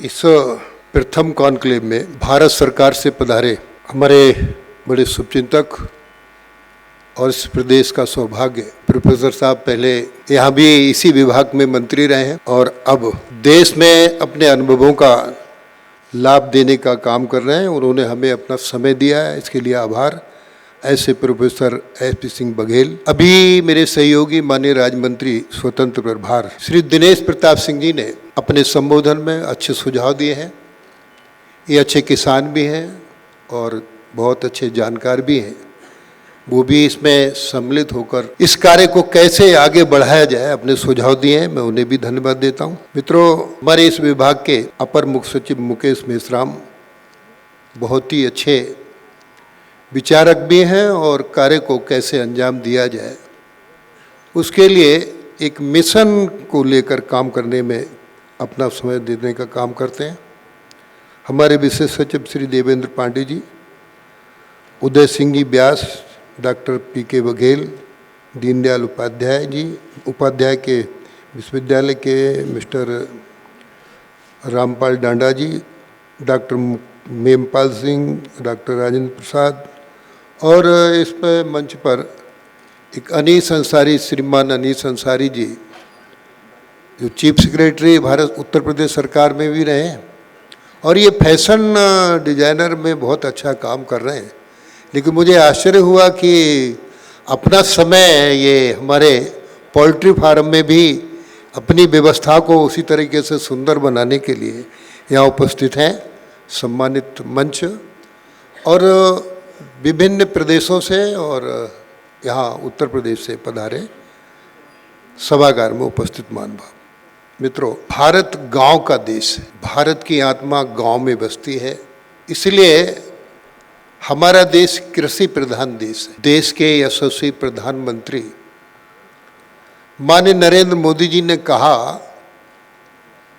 इस प्रथम कॉन्क्लेव में भारत सरकार से पधारे हमारे बड़े शुभचिंतक और इस प्रदेश का सौभाग्य प्रोफेसर साहब पहले यहाँ भी इसी विभाग में मंत्री रहे हैं और अब देश में अपने अनुभवों का लाभ देने का काम कर रहे हैं। उन्होंने हमें अपना समय दिया है, इसके लिए आभार। ऐसे प्रोफेसर SP सिंह बघेल, अभी मेरे सहयोगी माननीय राज्य मंत्री स्वतंत्र प्रभार श्री दिनेश प्रताप सिंह जी ने अपने संबोधन में अच्छे सुझाव दिए हैं। ये अच्छे किसान भी हैं और बहुत अच्छे जानकार भी हैं। वो भी इसमें सम्मिलित होकर इस कार्य को कैसे आगे बढ़ाया जाए अपने सुझाव दिए हैं, मैं उन्हें भी धन्यवाद देता हूँ। मित्रों, हमारे इस विभाग के अपर मुख्य सचिव मुकेश मेश्राम बहुत ही अच्छे विचारक भी हैं और कार्य को कैसे अंजाम दिया जाए उसके लिए एक मिशन को लेकर काम करने में अपना समय देने का काम करते हैं। हमारे विशेष सचिव श्री देवेंद्र पांडे जी, उदय सिंह जी व्यास, डॉक्टर PK बघेल, दीनदयाल उपाध्याय जी, उपाध्याय के विश्वविद्यालय के मिस्टर रामपाल डांडा जी, डॉक्टर मेमपाल सिंह, डॉक्टर राजेंद्र प्रसाद और इस पर मंच पर एक अनीस अंसारी, श्रीमान अनीस अंसारी जी जो चीफ सेक्रेटरी भारत उत्तर प्रदेश सरकार में भी रहे हैं और ये फैशन डिजाइनर में बहुत अच्छा काम कर रहे हैं। लेकिन मुझे आश्चर्य हुआ कि अपना समय ये हमारे पोल्ट्री फार्म में भी अपनी व्यवस्था को उसी तरीके से सुंदर बनाने के लिए यहाँ उपस्थित हैं। सम्मानित मंच और विभिन्न प्रदेशों से और यहाँ उत्तर प्रदेश से पधारे सभागार में उपस्थित महानुभाव मित्रों, भारत गांव का देश है। भारत की आत्मा गांव में बसती है, इसलिए हमारा देश कृषि प्रधान देश है। देश के यशस्वी प्रधानमंत्री माननीय नरेंद्र मोदी जी ने कहा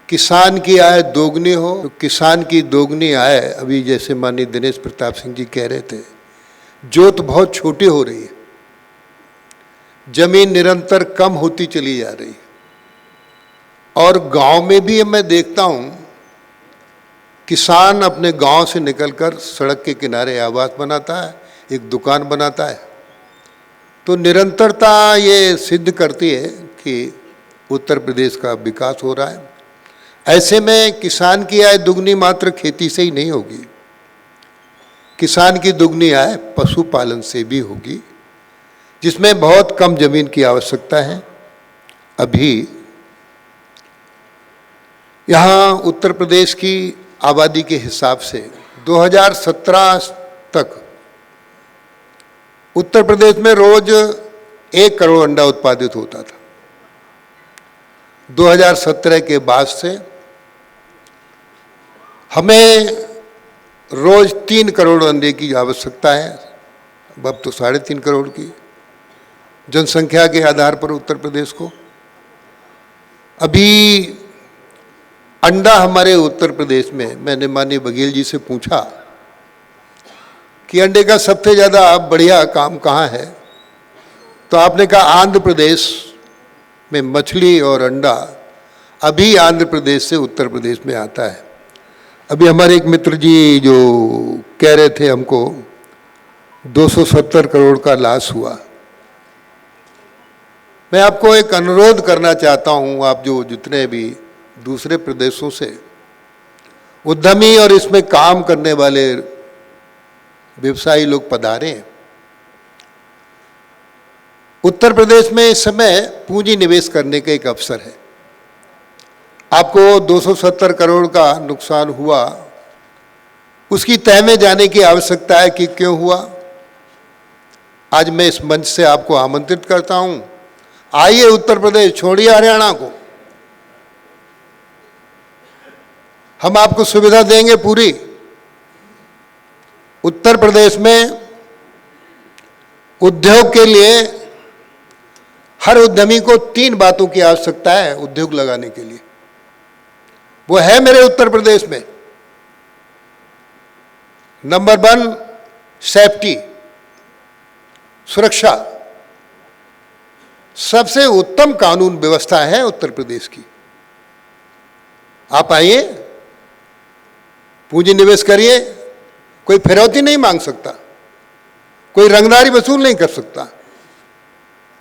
किसान की आय दोगुनी हो, तो किसान की दोगुनी आय अभी जैसे माननीय दिनेश प्रताप सिंह जी कह रहे थे, जोत बहुत छोटी हो रही है, जमीन निरंतर कम होती चली जा रही है और गांव में भी मैं देखता हूं किसान अपने गांव से निकलकर सड़क के किनारे आवास बनाता है, एक दुकान बनाता है। तो निरंतरता ये सिद्ध करती है कि उत्तर प्रदेश का विकास हो रहा है। ऐसे में किसान की आय दुगनी मात्र खेती से ही नहीं होगी, किसान की दुगनी आय पशुपालन से भी होगी, जिसमें बहुत कम जमीन की आवश्यकता है। अभी यहाँ उत्तर प्रदेश की आबादी के हिसाब से 2017 तक उत्तर प्रदेश में रोज 1 करोड़ अंडा उत्पादित होता था। 2017 के बाद से हमें रोज 3 करोड़ अंडे की आवश्यकता है। अब तो 3.5 करोड़ की जनसंख्या के आधार पर उत्तर प्रदेश को अभी अंडा हमारे उत्तर प्रदेश में, मैंने माननीय बघेल जी से पूछा कि अंडे का सबसे ज़्यादा बढ़िया काम कहाँ है, तो आपने कहा आंध्र प्रदेश में मछली और अंडा अभी आंध्र प्रदेश से उत्तर प्रदेश में आता है। अभी हमारे एक मित्र जी जो कह रहे थे हमको 270 करोड़ का लॉस हुआ। मैं आपको एक अनुरोध करना चाहता हूँ, आप जो जितने भी दूसरे प्रदेशों से उद्यमी और इसमें काम करने वाले व्यवसायी लोग पधारे हैं, उत्तर प्रदेश में इस समय पूंजी निवेश करने का एक अवसर है। आपको 270 करोड़ का नुकसान हुआ, उसकी तह में जाने की आवश्यकता है कि क्यों हुआ। आज मैं इस मंच से आपको आमंत्रित करता हूं, आइए उत्तर प्रदेश, छोड़िए हरियाणा को, हम आपको सुविधा देंगे पूरी। उत्तर प्रदेश में उद्योग के लिए हर उद्यमी को 3 बातों की आवश्यकता है उद्योग लगाने के लिए, वो है मेरे उत्तर प्रदेश में। नंबर 1 सेफ्टी, सुरक्षा। सबसे उत्तम कानून व्यवस्था है उत्तर प्रदेश की। आप आइए, पूंजी निवेश करिए, कोई फिरौती नहीं मांग सकता, कोई रंगदारी वसूल नहीं कर सकता।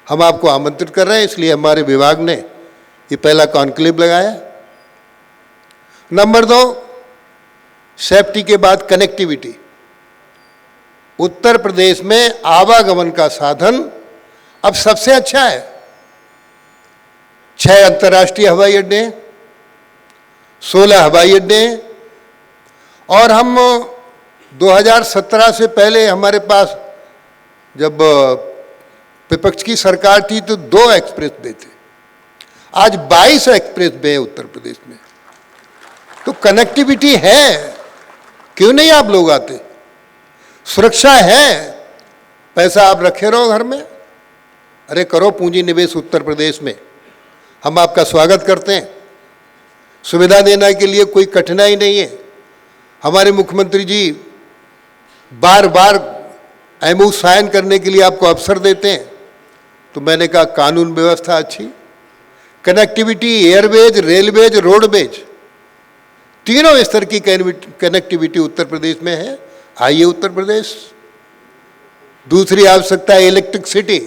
हम आपको आमंत्रित कर रहे हैं, इसलिए हमारे विभाग ने ये पहला कॉन्क्लेव लगाया। नंबर 2, सेफ्टी के बाद कनेक्टिविटी। उत्तर प्रदेश में आवागमन का साधन अब सबसे अच्छा है। 6 अंतर्राष्ट्रीय हवाई अड्डे, 16 हवाई अड्डे, और हम 2017 से पहले हमारे पास जब विपक्ष की सरकार थी तो 2 एक्सप्रेस वे थे, आज 22 एक्सप्रेस वे है उत्तर प्रदेश में। तो कनेक्टिविटी है, क्यों नहीं आप लोग आते? सुरक्षा है, पैसा आप रखे रहो घर में, अरे करो पूंजी निवेश उत्तर प्रदेश में, हम आपका स्वागत करते हैं। सुविधा देने के लिए कोई कठिनाई नहीं है। हमारे मुख्यमंत्री जी बार बार एमओयू साइन करने के लिए आपको अवसर देते हैं। तो मैंने कहा कानून व्यवस्था अच्छी, कनेक्टिविटी, एयरवेज, रेलवेज, रोडवेज, तीनों स्तर की कनेक्टिविटी उत्तर प्रदेश में है। आइए उत्तर प्रदेश। दूसरी आवश्यकता है इलेक्ट्रिसिटी,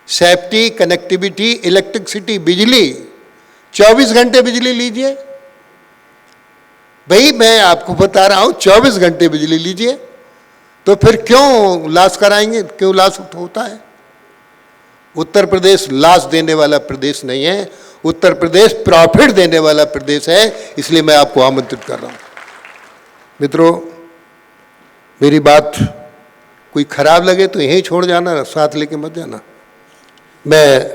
सेफ्टी, कनेक्टिविटी, इलेक्ट्रिसिटी, बिजली। 24 घंटे बिजली लीजिए भाई, मैं आपको बता रहा हूं, 24 घंटे बिजली लीजिए। तो फिर क्यों लाश कराएंगे, क्यों लाश होता है? उत्तर प्रदेश लाश देने वाला प्रदेश नहीं है, उत्तर प्रदेश प्रॉफिट देने वाला प्रदेश है। इसलिए मैं आपको आमंत्रित कर रहा हूं। मित्रों, मेरी बात कोई खराब लगे तो यहीं छोड़ जाना, साथ लेके मत जाना। मैं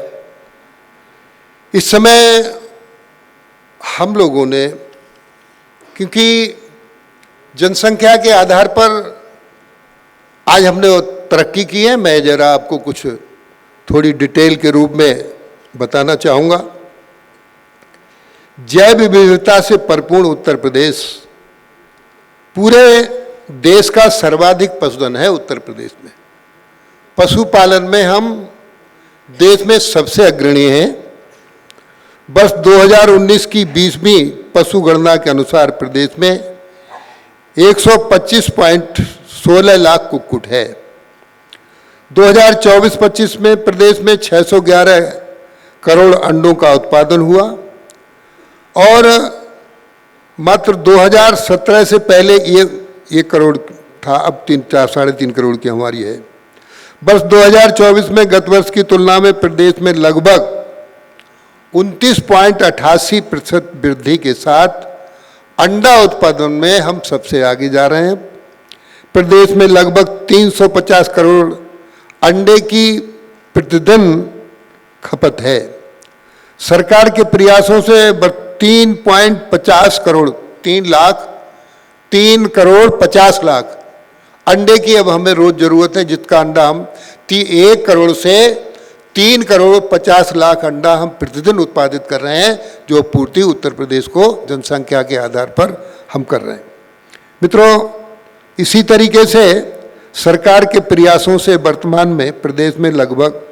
इस समय हम लोगों ने, क्योंकि जनसंख्या के आधार पर आज हमने तरक्की की है, मैं जरा आपको कुछ थोड़ी डिटेल के रूप में बताना चाहूँगा। जैव विविधता से परिपूर्ण उत्तर प्रदेश, पूरे देश का सर्वाधिक पशुधन है उत्तर प्रदेश में। पशुपालन में हम देश में सबसे अग्रणी हैं। वर्ष 2019 की 20वीं पशु गणना के अनुसार प्रदेश में 125.16 लाख कुक्कुट है। 2024-25 में प्रदेश में 611 करोड़ अंडों का उत्पादन हुआ, और मात्र 2017 से पहले ये 1 करोड़ था, अब 3-4-3.5 करोड़ की हमारी है। वर्ष 2024 में गत वर्ष की तुलना में प्रदेश में लगभग 29.88% वृद्धि के साथ अंडा उत्पादन में हम सबसे आगे जा रहे हैं। प्रदेश में लगभग 350 करोड़ अंडे की प्रतिदिन खपत है। सरकार के प्रयासों से 3.50 करोड़ 3 करोड़ 50 लाख अंडे की अब हमें रोज जरूरत है, जिसका अंडा हम 1 करोड़ से 3 करोड़ 50 लाख अंडा हम प्रतिदिन उत्पादित कर रहे हैं, जो पूर्ति उत्तर प्रदेश को जनसंख्या के आधार पर हम कर रहे हैं। मित्रों, इसी तरीके से सरकार के प्रयासों से वर्तमान में प्रदेश में लगभग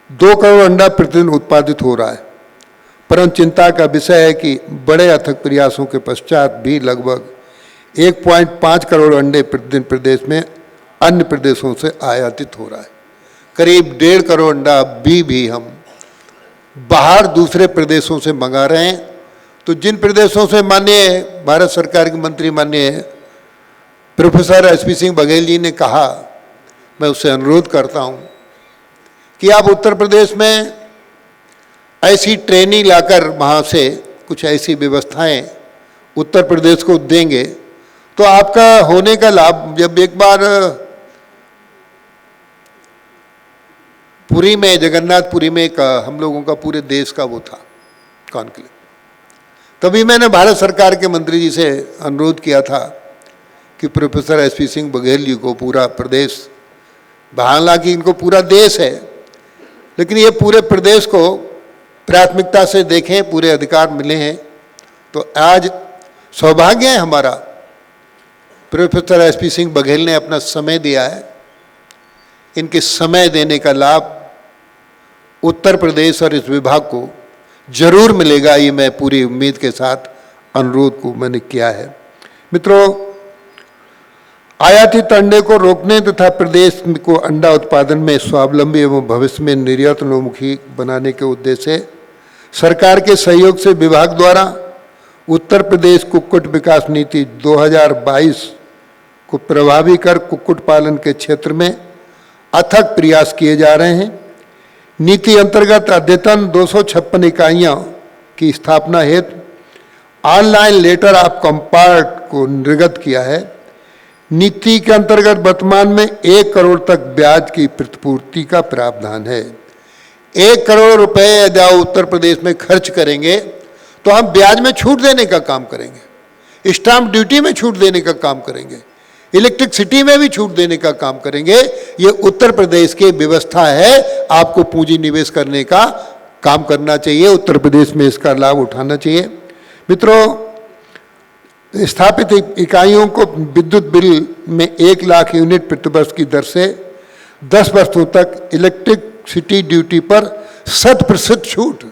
2 करोड़ अंडा प्रतिदिन उत्पादित हो रहा है। परंतु चिंता का विषय है कि बड़े अथक प्रयासों के पश्चात भी लगभग 1.5 करोड़ अंडे प्रतिदिन प्रदेश में अन्य प्रदेशों से आयातित हो रहा है। करीब 1.5 करोड़ अंडा भी हम बाहर दूसरे प्रदेशों से मंगा रहे हैं। तो जिन प्रदेशों से माननीय भारत सरकार के मंत्री माननीय प्रोफेसर एसपी सिंह बघेल जी ने कहा, मैं उससे अनुरोध करता हूं कि आप उत्तर प्रदेश में ऐसी ट्रेनिंग लाकर वहाँ से कुछ ऐसी व्यवस्थाएं उत्तर प्रदेश को देंगे तो आपका होने का लाभ। जब एक बार पुरी में, जगन्नाथपुरी में एक हम लोगों का पूरे देश का वो था कॉन्क्लेव, तभी मैंने भारत सरकार के मंत्री जी से अनुरोध किया था कि प्रोफेसर एसपी सिंह बघेल जी को पूरा प्रदेश, हालांकि इनको पूरा देश है, लेकिन ये पूरे प्रदेश को प्राथमिकता से देखें, पूरे अधिकार मिले हैं। तो आज सौभाग्य है हमारा, प्रोफेसर एसपी सिंह बघेल ने अपना समय दिया है। इनके समय देने का लाभ उत्तर प्रदेश और इस विभाग को जरूर मिलेगा, ये मैं पूरी उम्मीद के साथ अनुरोध को मैंने किया है। मित्रों, आयातित अंडे को रोकने तथा प्रदेश को अंडा उत्पादन में स्वावलंबी एवं भविष्य में निर्यातोन्मुखी बनाने के उद्देश्य से सरकार के सहयोग से विभाग द्वारा उत्तर प्रदेश कुक्कुट विकास नीति 2022 को प्रभावी कर कुक्कुट पालन के क्षेत्र में अथक प्रयास किए जा रहे हैं। नीति अंतर्गत अद्यतन 256 इकाइयों की स्थापना हेतु ऑनलाइन लेटर ऑफ कंपार्ट को निर्गत किया है। नीति के अंतर्गत वर्तमान में 1 करोड़ तक ब्याज की प्रतिपूर्ति का प्रावधान है। 1 करोड़ रुपए यदि आप उत्तर प्रदेश में खर्च करेंगे तो हम ब्याज में छूट देने का काम करेंगे, स्टाम्प ड्यूटी में छूट देने का काम करेंगे, इलेक्ट्रिसिटी में भी छूट देने का काम करेंगे। ये उत्तर प्रदेश की व्यवस्था है, आपको पूंजी निवेश करने का काम करना चाहिए, उत्तर प्रदेश में इसका लाभ उठाना चाहिए। मित्रों, स्थापित इकाइयों को विद्युत बिल में 1 लाख यूनिट प्रति वर्ष की दर से 10 वर्षों तक इलेक्ट्रिसिटी ड्यूटी पर 100% छूट।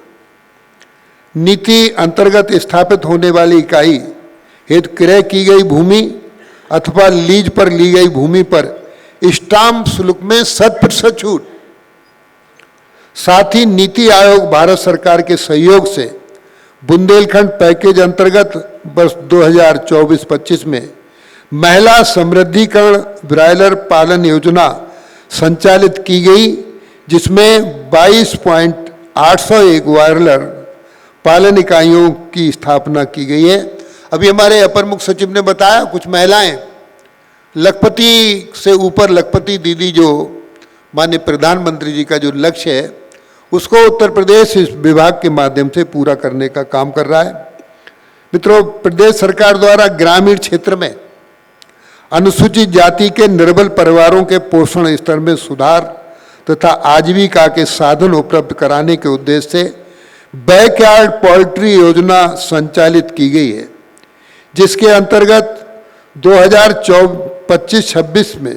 नीति अंतर्गत स्थापित होने वाली इकाई हेतु क्रय की गई भूमि अथवा लीज पर ली गई भूमि पर स्टाम्प शुल्क में 100% छूट। साथ ही नीति आयोग भारत सरकार के सहयोग से बुंदेलखंड पैकेज अंतर्गत वर्ष 2024-25 में महिला समृद्धिकरण ब्रायलर पालन योजना संचालित की गई, जिसमें 22.801 ब्रायलर पालन इकाइयों की स्थापना की गई है। अभी हमारे अपर मुख्य सचिव ने बताया, कुछ महिलाएं लखपति से ऊपर लखपति दीदी जो माननीय प्रधानमंत्री जी का जो लक्ष्य है उसको उत्तर प्रदेश इस विभाग के माध्यम से पूरा करने का काम कर रहा है। मित्रों, प्रदेश सरकार द्वारा ग्रामीण क्षेत्र में अनुसूचित जाति के निर्बल परिवारों के पोषण स्तर में सुधार तथा आजीविका के साधन उपलब्ध कराने के उद्देश्य से बैकयार्ड पोल्ट्री योजना संचालित की गई है, जिसके अंतर्गत 2025-26 में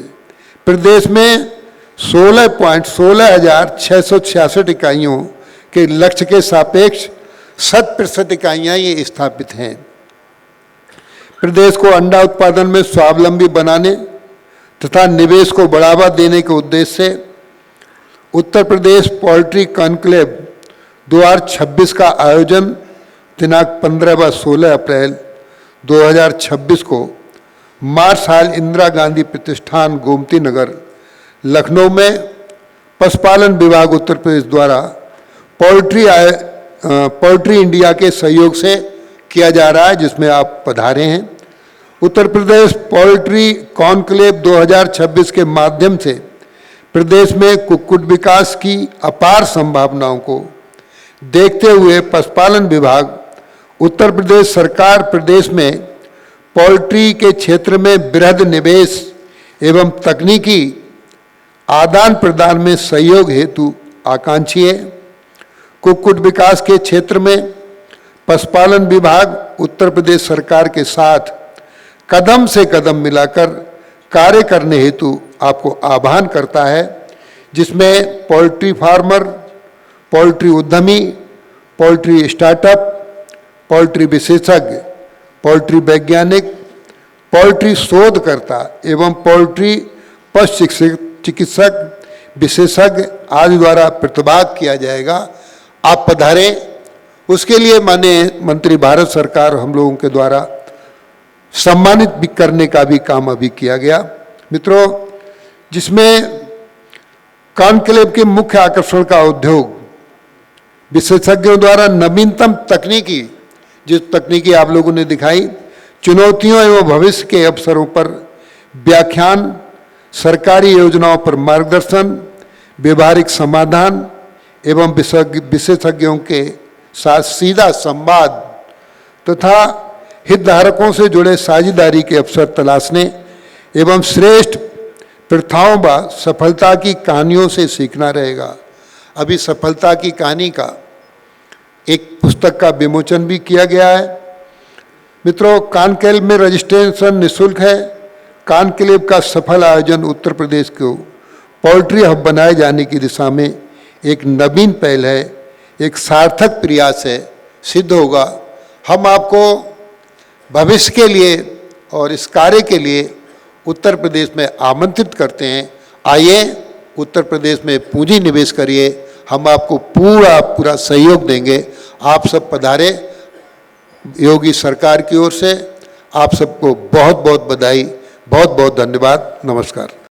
प्रदेश में 16,16,666 इकाइयों के लक्ष्य के सापेक्ष 100% इकाइयाँ ये स्थापित हैं। प्रदेश को अंडा उत्पादन में स्वावलंबी बनाने तथा निवेश को बढ़ावा देने के उद्देश्य से उत्तर प्रदेश पोल्ट्री कॉन्क्लेव 2026 का आयोजन दिनांक 15 व 16 अप्रैल 2026 को मार्शल इंदिरा गांधी प्रतिष्ठान गोमती नगर लखनऊ में पशुपालन विभाग उत्तर प्रदेश द्वारा पोल्ट्री इंडिया के सहयोग से किया जा रहा है, जिसमें आप पधारे हैं। उत्तर प्रदेश पोल्ट्री कॉन्क्लेव 2026 के माध्यम से प्रदेश में कुक्कुट विकास की अपार संभावनाओं को देखते हुए पशुपालन विभाग उत्तर प्रदेश सरकार प्रदेश में पोल्ट्री के क्षेत्र में बृहद निवेश एवं तकनीकी आदान प्रदान में सहयोग हेतु आकांक्षी है। कुक्कुट विकास के क्षेत्र में पशुपालन विभाग उत्तर प्रदेश सरकार के साथ कदम से कदम मिलाकर कार्य करने हेतु आपको आह्वान करता है, जिसमें पोल्ट्री फार्मर, पोल्ट्री उद्यमी, पोल्ट्री स्टार्टअप, पोल्ट्री विशेषज्ञ, पोल्ट्री वैज्ञानिक, पोल्ट्री शोधकर्ता एवं पोल्ट्री पशु चिकित्सक विशेषज्ञ आदि द्वारा प्रतिभाग किया जाएगा। आप पधारें। उसके लिए माननीय मंत्री भारत सरकार हम लोगों के द्वारा सम्मानित भी करने का भी काम अभी किया गया। मित्रों, जिसमें कॉन्क्लेव के मुख्य आकर्षण का उद्योग विशेषज्ञों द्वारा नवीनतम तकनीकी, जिस तकनीकी आप लोगों ने दिखाई, चुनौतियों एवं भविष्य के अवसरों पर व्याख्यान, सरकारी योजनाओं पर मार्गदर्शन, व्यवहारिक समाधान एवं विशेषज्ञों के साथ सीधा संवाद तथा हितधारकों से जुड़े साझेदारी के अवसर तलाशने एवं श्रेष्ठ प्रथाओं व सफलता की कहानियों से सीखना रहेगा। अभी सफलता की कहानी का एक पुस्तक का विमोचन भी किया गया है। मित्रों, कॉन्क्लेव में रजिस्ट्रेशन निःशुल्क है। कॉन्क्लेव का सफल आयोजन उत्तर प्रदेश को पोल्ट्री हब बनाए जाने की दिशा में एक नवीन पहल है, एक सार्थक प्रयास है, सिद्ध होगा। हम आपको भविष्य के लिए और इस कार्य के लिए उत्तर प्रदेश में आमंत्रित करते हैं। आइए उत्तर प्रदेश में पूंजी निवेश करिए, हम आपको पूरा सहयोग देंगे। आप सब पधारे। योगी सरकार की ओर से आप सबको बहुत बहुत बधाई, बहुत बहुत धन्यवाद। नमस्कार।